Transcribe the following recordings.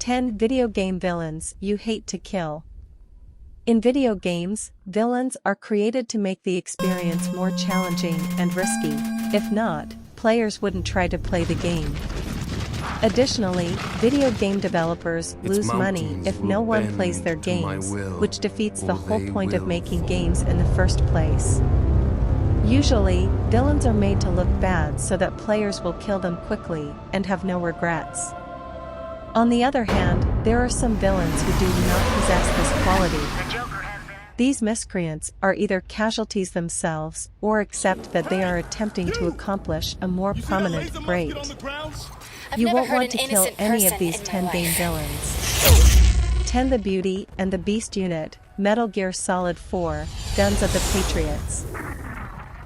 10 Video game villains you hate to kill. In video games, villains are created to make the experience more challenging and risky. If not, players wouldn't try to play the game. Additionally, video game developers lose money if no one plays their games, which defeats the whole point of making games in the first place. Usually, villains are made to look bad so that players will kill them quickly and have no regrets. On the other hand, there are some villains who do not possess this quality. These miscreants are either casualties themselves or accept that they are attempting to accomplish a more prominent grade. You won't want to kill any of these 10 game villains. 10 The Beauty and the Beast Unit, Metal Gear Solid 4, Guns of the Patriots.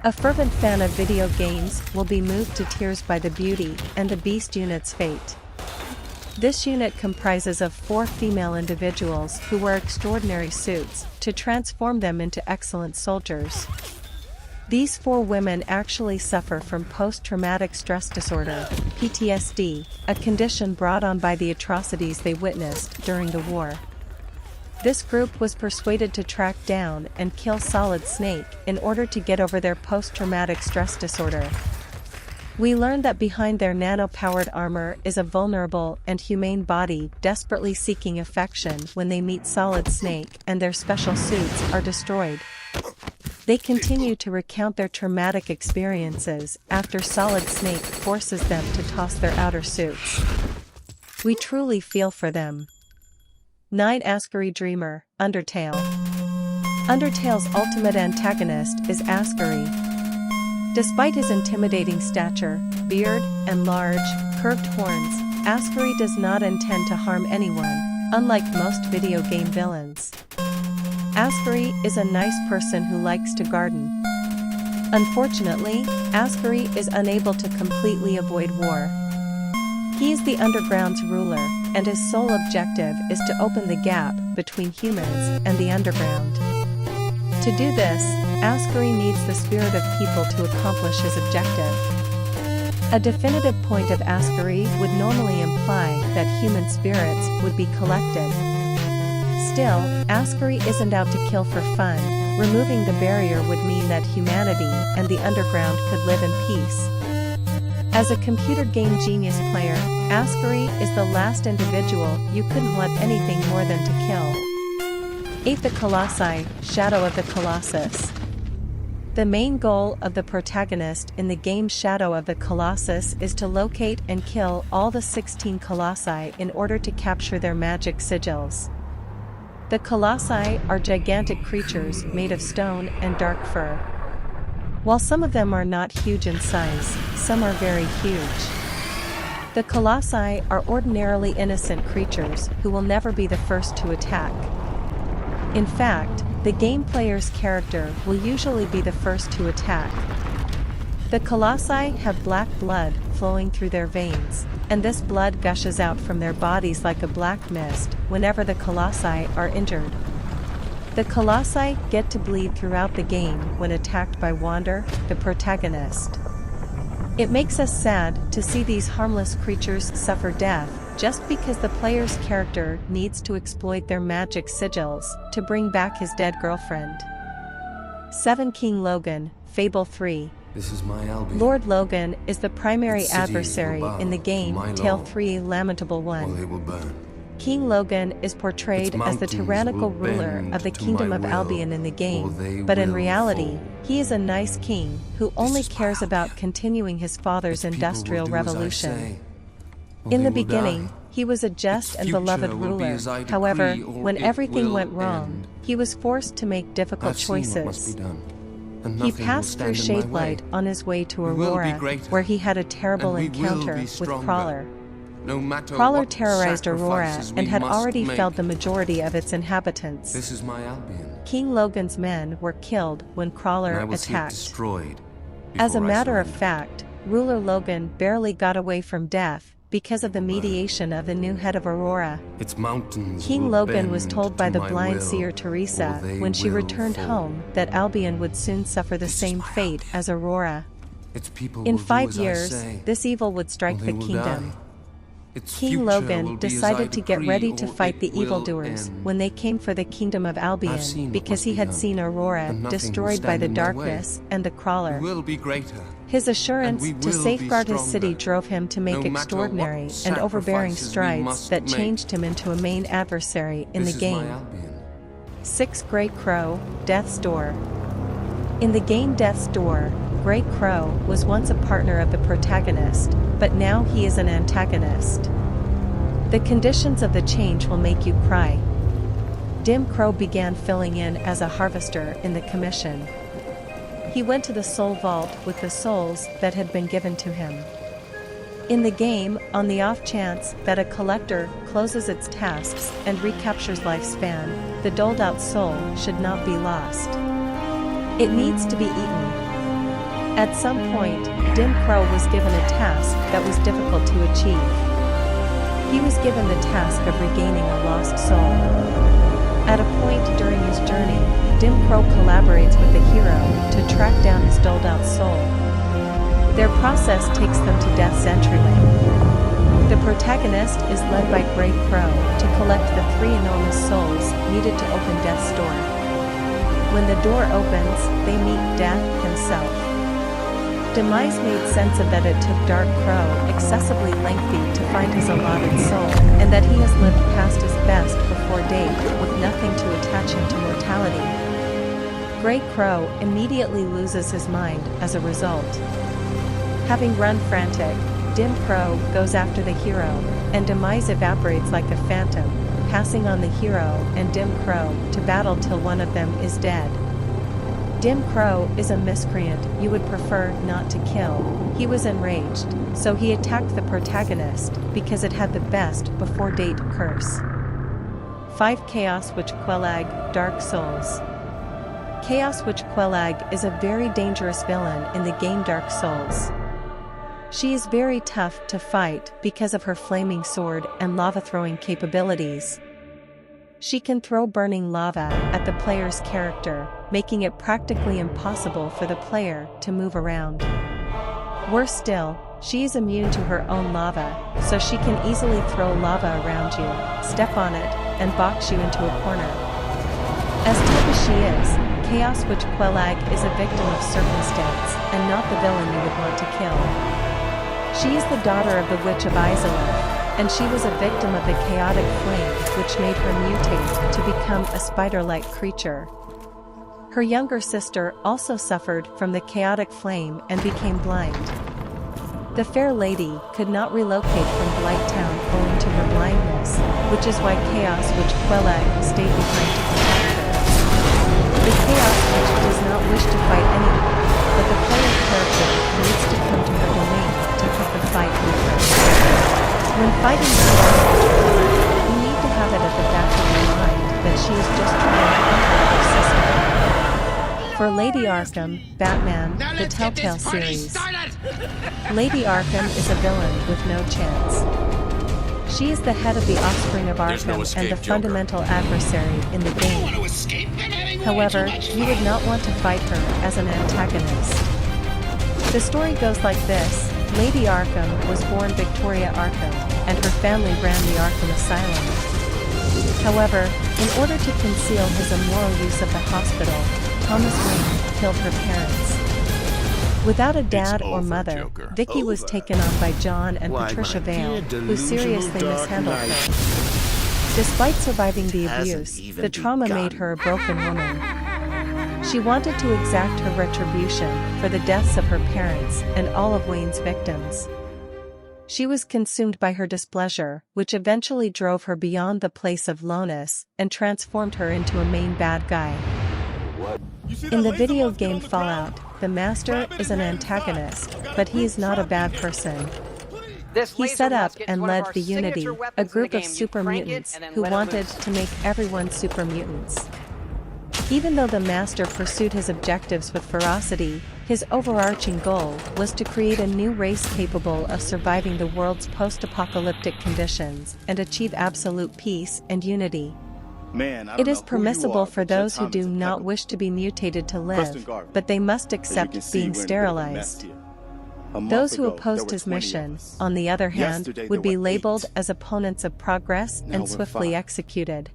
A fervent fan of video games will be moved to tears by the Beauty and the Beast Unit's fate. This unit comprises of 4 female individuals who wear extraordinary suits to transform them into excellent soldiers. These 4 women actually suffer from post-traumatic stress disorder, PTSD, a condition brought on by the atrocities they witnessed during the war. This group was persuaded to track down and kill Solid Snake in order to get over their post-traumatic stress disorder. We learned that behind their nano-powered armor is a vulnerable and humane body desperately seeking affection when they meet Solid Snake and their special suits are destroyed. They continue to recount their traumatic experiences after Solid Snake forces them to toss their outer suits. We truly feel for them. 9 Ascari Dreamer, Undertale. Undertale's ultimate antagonist is Ascari. Despite his intimidating stature, beard, and large, curved horns, Ascari does not intend to harm anyone, unlike most video game villains. Ascari is a nice person who likes to garden. Unfortunately, Ascari is unable to completely avoid war. He is the Underground's ruler, and his sole objective is to open the gap between humans and the Underground. To do this, Ascari needs the spirit of people to accomplish his objective. A definitive point of Ascari would normally imply that human spirits would be collected. Still, Ascari isn't out to kill for fun. Removing the barrier would mean that humanity and the Underground could live in peace. As a computer game genius player, Ascari is the last individual you couldn't want anything more than to kill. 8 The Colossi, Shadow of the Colossus. The main goal of the protagonist in the game Shadow of the Colossus is to locate and kill all the 16 Colossi in order to capture their magic sigils. The Colossi are gigantic creatures made of stone and dark fur. While some of them are not huge in size, some are very huge. The Colossi are ordinarily innocent creatures who will never be the first to attack. In fact, the game player's character will usually be the first to attack. The Colossi have black blood flowing through their veins, and this blood gushes out from their bodies like a black mist whenever the Colossi are injured. The Colossi get to bleed throughout the game when attacked by Wander, the protagonist. It makes us sad to see these harmless creatures suffer death just because the player's character needs to exploit their magic sigils to bring back his dead girlfriend. 7 King Logan, Fable 3. This is my Albion. Lord Logan is the primary adversary in the game Tale 3 Lamentable One. They will burn. King Logan is portrayed as the tyrannical ruler of the Kingdom of Albion in the game, but in reality, he is a nice king who only cares about continuing his father's industrial revolution. In the beginning, he was a just and beloved ruler. However, when everything went wrong, he was forced to make difficult choices. He passed through Shadelight on his way to Aurora, where he had a terrible encounter with Crawler. Crawler terrorized Aurora and had already felled the majority of its inhabitants. This is my Albion. King Logan's men were killed when Crawler attacked. Destroyed As a matter of fact, ruler Logan barely got away from death because of the mediation of the new head of Aurora. Its mountains King Logan was told by the blind seer Teresa when she returned home that Albion would soon suffer the same fate as Aurora. In 5 years, this evil would strike the kingdom. Its King future will Logan be as I decided to get decree, ready to or fight it the will evildoers end. when they came for the kingdom of I've Albion seen what because must he be had done, seen Aurora and nothing will destroyed by stand the in my way. darkness and the Crawler. We will be greater. His And assurance we to will safeguard be his city stronger. drove him to make No matter extraordinary what and overbearing sacrifices we strides must that make. changed him into a main adversary in This the is my game. Albion. 6 Grey Crow, Death's Door. In the game Death's Door, Grey Crow was once a partner of the protagonist, but now he is an antagonist. The conditions of the change will make you cry. Dim Crow began filling in as a harvester in the commission. He went to the soul vault with the souls that had been given to him. In the game, on the off chance that a collector closes its tasks and recaptures lifespan, the doled out soul should not be lost. It needs to be eaten. At some point, Dim Crow was given a task that was difficult to achieve. He was given the task of regaining a lost soul. At a point during his journey, Dim Crow collaborates with the hero to track down his doled out soul. Their process takes them to Death's entryway. The protagonist is led by Grey Crow to collect the 3 enormous souls needed to open Death's door. When the door opens, they meet Death himself. Demise made sense of that it took Dark Crow excessively lengthy to find his allotted soul, and that he has lived past his best before date with nothing to attach him to mortality. Grey Crow immediately loses his mind as a result. Having run frantic, Dim Crow goes after the hero, and Demise evaporates like a phantom, passing on the hero and Dim Crow to battle till one of them is dead. Dim Crow is a miscreant you would prefer not to kill. He was enraged, so he attacked the protagonist because it had the best before date curse. 5 Chaos Witch Quelag, Dark Souls. Chaos Witch Quelag is a very dangerous villain in the game Dark Souls. She is very tough to fight because of her flaming sword and lava-throwing capabilities. She can throw burning lava at the player's character, making it practically impossible for the player to move around. Worse still, she is immune to her own lava, so she can easily throw lava around you, step on it, and box you into a corner. As tough as she is, Chaos Witch Quelag is a victim of circumstance, and not the villain you would want to kill. She is the daughter of the Witch of Izalith, and she was a victim of the chaotic flame which made her mutate to become a spider-like creature. Her younger sister also suffered from the chaotic flame and became blind. The fair lady could not relocate from Blighttown owing to her blindness, which is why Chaos Witch Quelag stayed behind to protect her. The Chaos Witch does not wish to fight anyone, but the player character needs to come to her domain to pick a fight with her. When fighting Chaos Witch Quelag, you need to have it at the back of your mind that she is just trying to conquer her sister. For Lady Arkham, Batman, the Telltale series. Lady Arkham is a villain with no chance. She is the head of the offspring of Arkham and the fundamental adversary in the game. However, you would not want to fight her as an antagonist. The story goes like this. Lady Arkham was born Victoria Arkham, and her family ran the Arkham Asylum. However, in order to conceal his immoral use of the hospital, Thomas Wayne killed her parents. Without a dad or mother, Joker. Vicky was taken on by John and Patricia Vale, who seriously mishandled her. Despite surviving the abuse, the trauma made her a broken woman. She wanted to exact her retribution for the deaths of her parents and all of Wayne's victims. She was consumed by her displeasure, which eventually drove her beyond the place of lowness and transformed her into a main bad guy. In the video game Fallout, the Master is an antagonist, but he is not a bad person. He set up and led the Unity, a group of super mutants who wanted to make everyone super mutants. Even though the Master pursued his objectives with ferocity, his overarching goal was to create a new race capable of surviving the world's post-apocalyptic conditions and achieve absolute peace and unity. It is permissible for those who do not wish to be mutated to live, but they must accept being sterilized. Those who opposed his mission, on the other hand, would be labeled as opponents of progress and swiftly executed.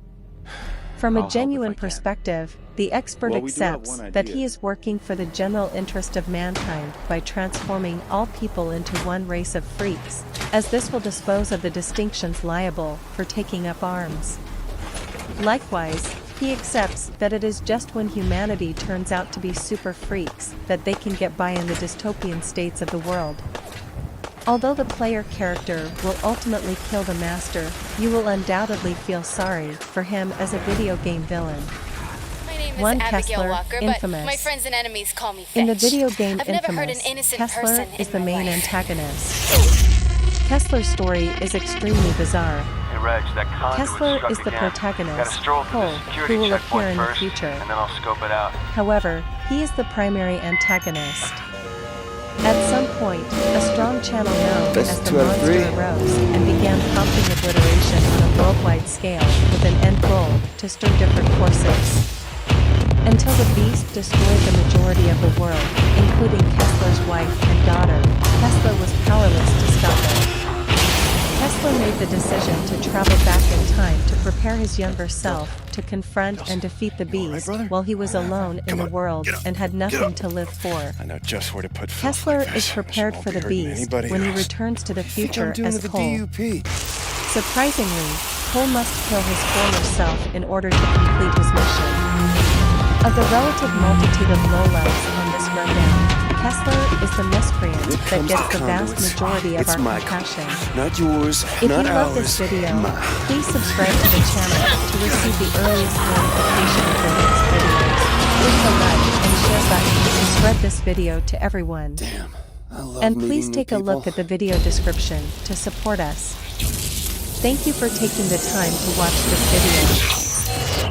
From a genuine perspective, the expert accepts that he is working for the general interest of mankind by transforming all people into one race of freaks, as this will dispose of the distinctions liable for taking up arms. Likewise, he accepts that it is just when humanity turns out to be super freaks that they can get by in the dystopian states of the world. Although the player character will ultimately kill the master, you will undoubtedly feel sorry for him as a video game villain. My name is One Abigail Kessler, Walker, infamous. but my friends and enemies call me Fetch. In the video game I've never heard an Infamous, innocent Kessler person is in the my main life. antagonist. Kessler's story is extremely bizarre. Hey Reg, that conduit Kessler struck is the again. protagonist, Gotta stroll through Cole, the security who will appear checkpoint in the first, future. and then I'll scope it out. However, he is the primary antagonist. At some point, a strong channel known That's as the 2 out of 3. monster arose and began prompting obliteration on a worldwide scale with an end goal to stir different forces. Until the beast destroyed the majority of the world, including Kessler's wife and daughter, Kessler was powerless to stop it. Kessler made the decision to travel back in time to prepare his younger self to confront and defeat the beast while he was alone in the world and had nothing to live for. I know just where to put Kessler is prepared for the beast when he returns to the future as Cole. Surprisingly, Cole must kill his former self in order to complete his mission. Of the relative multitude of lowlifes on this rundown, Kessler is the miscreant that gets the vast majority of our compassion. Not yours, If not you love this ours. video, Mine. please subscribe to the channel to receive the earliest notification of the next videos. Click the like and share button to spread this video to everyone. Damn, I love And meeting please new take a look people. at the video description to support us. Thank you for taking the time to watch this video.